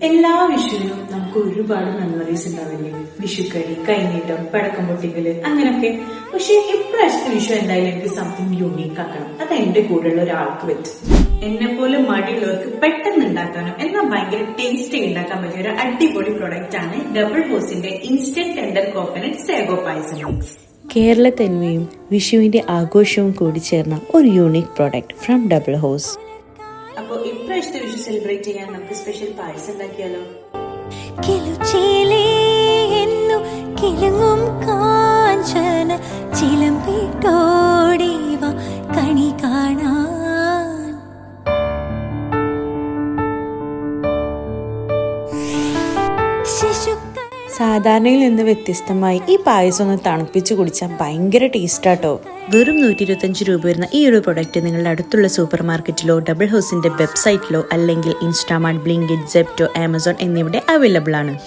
എല്ലാ വിഷുവിനും നമുക്ക് ഒരുപാട് മെമ്മറീസ് ഉണ്ടാവില്ലേ? വിഷുക്കരി, കൈനീട്ടം, പടക്കം പൊട്ടിക്കല് അങ്ങനൊക്കെ. പക്ഷെ ഇപ്രാവശ്യത്തെ വിഷു എന്തായാലും എനിക്ക് സംതിങ് യൂണീക്ക് ആക്കണം. അത് എന്റെ കൂടെയുള്ള ഒരാൾക്ക് പറ്റും. എന്നെ പോലെ മടിയുള്ളവർക്ക് പെട്ടെന്ന് ഉണ്ടാക്കാനും എന്നാൽ ഭയങ്കര ടേസ്റ്റി ഉണ്ടാക്കാൻ പറ്റിയ ഒരു അടിപൊളി പ്രൊഡക്റ്റ് ആണ് ഡബിൾ ഹോസിന്റെ ഇൻസ്റ്റന്റ് ടെൻഡർ കോക്കനട്ട് സേഗോ പായസം മിക്സ്. കേരള തനിമയും വിഷുവിന്റെ ആഘോഷവും കൂടി ചേർന്ന ഒരു unique product from double house. അപ്പൊ ഇപ്രാവശ്യത്തെ വിഷു സെലിബ്രേറ്റ് ചെയ്യാൻ നമുക്ക് സ്പെഷ്യൽ പായസം ഉണ്ടാക്കിയാലോ? കണി കാണാൻ സാധാരണയിൽ നിന്ന് വ്യത്യസ്തമായി ഈ പായസം ഒന്ന് തണുപ്പിച്ച് കുടിച്ചാൽ ഭയങ്കര ടേസ്റ്റാട്ടോ. വെറും 125 രൂപ വരുന്ന ഈ ഒരു പ്രൊഡക്റ്റ് നിങ്ങളുടെ അടുത്തുള്ള സൂപ്പർ മാർക്കറ്റിലോ ഡബിൾ ഹൗസിന്റെ വെബ്സൈറ്റിലോ അല്ലെങ്കിൽ ഇൻസ്റ്റാമാർട്ട്, ബ്ലിങ്കിറ്റ്, സെപ്റ്റോ, ആമസോൺ എന്നിവിടെ അവൈലബിൾ ആണ്.